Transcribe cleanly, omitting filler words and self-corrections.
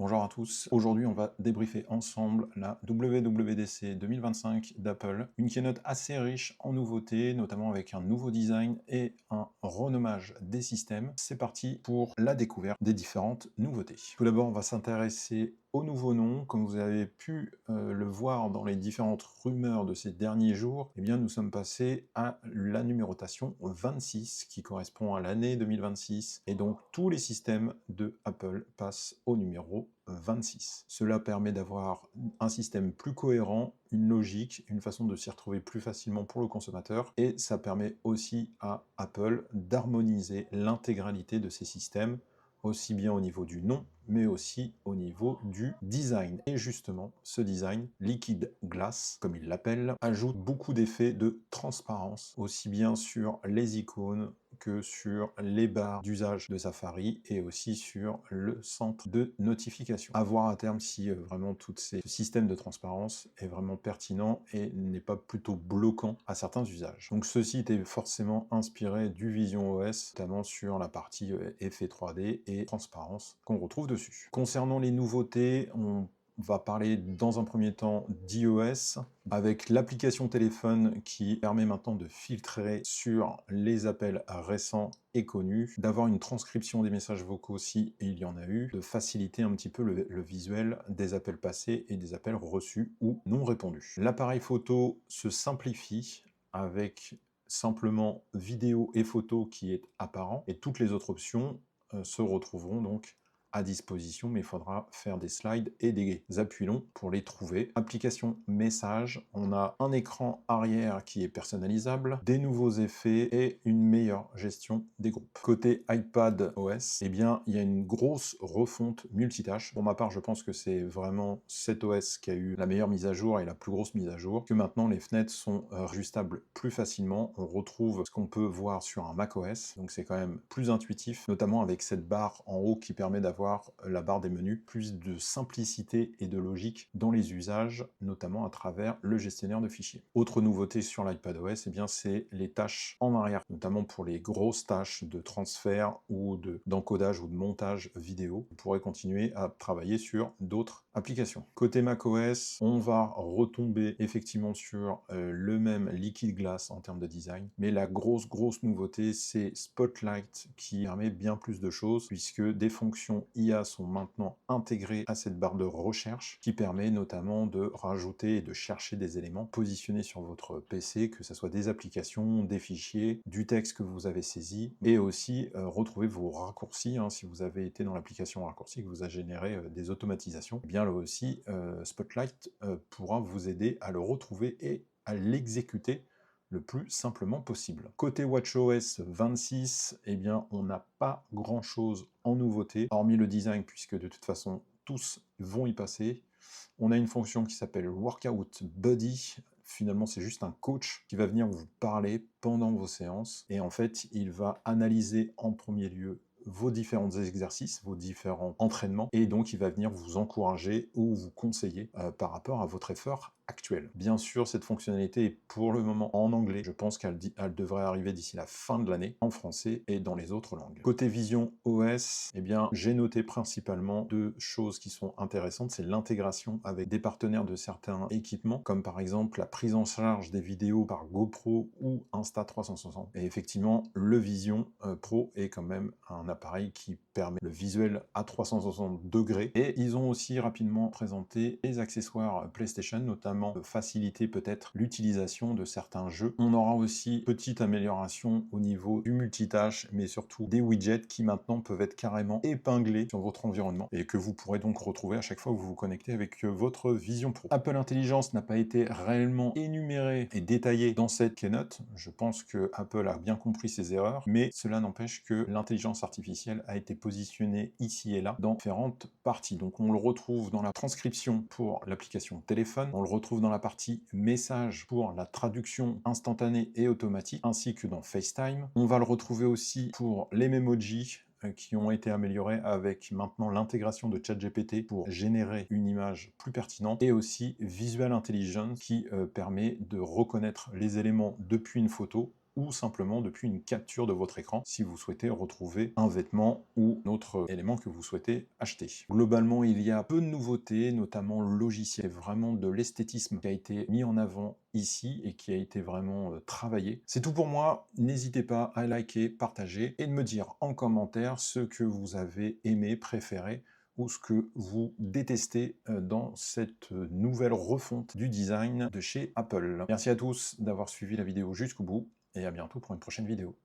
Bonjour à tous, aujourd'hui on va débriefer ensemble la WWDC 2025 d'Apple, une keynote assez riche en nouveautés, notamment avec un nouveau design et un renommage des systèmes. C'est parti pour la découverte des différentes nouveautés. Tout d'abord on va s'intéresser aux nouveaux noms. Comme vous avez pu le voir dans les différentes rumeurs de ces derniers jours, eh bien nous sommes passés à la numérotation 26 qui correspond à l'année 2026 et donc tous les systèmes de Apple passent au numéro 26. Cela permet d'avoir un système plus cohérent, une logique, une façon de s'y retrouver plus facilement pour le consommateur et ça permet aussi à Apple d'harmoniser l'intégralité de ses systèmes aussi bien au niveau du nom, mais aussi au niveau du design. Et justement, ce design, Liquid Glass, comme il l'appelle, ajoute beaucoup d'effets de transparence, aussi bien sur les icônes que sur les barres d'usage de Safari et aussi sur le centre de notification. À voir à terme si vraiment tout ce système de transparence est vraiment pertinent et n'est pas plutôt bloquant à certains usages. Donc ceci était forcément inspiré du Vision OS, notamment sur la partie effet 3D et transparence qu'on retrouve dessus. Concernant les nouveautés, on va parler dans un premier temps d'iOS, avec l'application téléphone qui permet maintenant de filtrer sur les appels récents et connus, d'avoir une transcription des messages vocaux si il y en a eu, de faciliter un petit peu le visuel des appels passés et des appels reçus ou non répondus. L'appareil photo se simplifie avec simplement vidéo et photo qui est apparent, et toutes les autres options se retrouveront donc à disposition, mais il faudra faire des slides et des appuis longs pour les trouver. Application message, on a un écran arrière qui est personnalisable, des nouveaux effets et une meilleure gestion des groupes. Côté iPad OS, eh bien, il y a une grosse refonte multitâche. Pour ma part, je pense que c'est vraiment cet OS qui a eu la meilleure mise à jour et la plus grosse mise à jour, que maintenant les fenêtres sont ajustables plus facilement. On retrouve ce qu'on peut voir sur un macOS, donc c'est quand même plus intuitif, notamment avec cette barre en haut qui permet d'avoir la barre des menus, plus de simplicité et de logique dans les usages, notamment à travers le gestionnaire de fichiers. Autre nouveauté sur l'iPadOS, eh bien c'est les tâches en arrière, notamment pour les grosses tâches de transfert ou d'encodage ou de montage vidéo. Vous pourrez continuer à travailler sur d'autres applications. Côté macOS, on va retomber effectivement sur le même Liquid Glass en termes de design, mais la grosse nouveauté, c'est Spotlight qui permet bien plus de choses, puisque des fonctions IA sont maintenant intégrées à cette barre de recherche, qui permet notamment de rajouter et de chercher des éléments positionnés sur votre PC, que ce soit des applications, des fichiers, du texte que vous avez saisi, et aussi retrouver vos raccourcis, si vous avez été dans l'application raccourci que vous a généré des automatisations. Et bien là aussi, Spotlight pourra vous aider à le retrouver et à l'exécuter le plus simplement possible. Côté WatchOS 26, eh bien, on n'a pas grand-chose en nouveauté, hormis le design, puisque de toute façon, tous vont y passer. On a une fonction qui s'appelle Workout Buddy. Finalement, c'est juste un coach qui va venir vous parler pendant vos séances. Et en fait, il va analyser en premier lieu vos différents exercices, vos différents entraînements, et donc il va venir vous encourager ou vous conseiller par rapport à votre effort actuel. Bien sûr, cette fonctionnalité est pour le moment en anglais. Je pense qu'elle devrait arriver d'ici la fin de l'année en français et dans les autres langues. Côté Vision OS, eh bien, j'ai noté principalement deux choses qui sont intéressantes. C'est l'intégration avec des partenaires de certains équipements, comme par exemple la prise en charge des vidéos par GoPro ou Insta360. Et effectivement, le Vision Pro est quand même un appareil qui permet le visuel à 360 degrés. Et ils ont aussi rapidement présenté les accessoires PlayStation, notamment faciliter peut-être l'utilisation de certains jeux. On aura aussi petite amélioration au niveau du multitâche, mais surtout des widgets qui maintenant peuvent être carrément épinglés sur votre environnement et que vous pourrez donc retrouver à chaque fois que vous vous connectez avec votre Vision Pro. Apple Intelligence n'a pas été réellement énuméré et détaillé dans cette keynote. Je pense que Apple a bien compris ses erreurs, mais cela n'empêche que l'intelligence artificielle a été positionnée ici et là dans différentes parties. Donc on le retrouve dans la transcription pour l'application téléphone, on le retrouve dans la partie message pour la traduction instantanée et automatique, ainsi que dans FaceTime. On va le retrouver aussi pour les Memoji, qui ont été améliorés avec maintenant l'intégration de ChatGPT pour générer une image plus pertinente, et aussi Visual Intelligence qui permet de reconnaître les éléments depuis une photo ou simplement depuis une capture de votre écran si vous souhaitez retrouver un vêtement ou un autre élément que vous souhaitez acheter. Globalement, il y a peu de nouveautés, notamment logiciel, vraiment de l'esthétisme qui a été mis en avant ici et qui a été vraiment travaillé. C'est tout pour moi, n'hésitez pas à liker, partager et de me dire en commentaire ce que vous avez aimé, préféré ou ce que vous détestez dans cette nouvelle refonte du design de chez Apple. Merci à tous d'avoir suivi la vidéo jusqu'au bout et à bientôt pour une prochaine vidéo.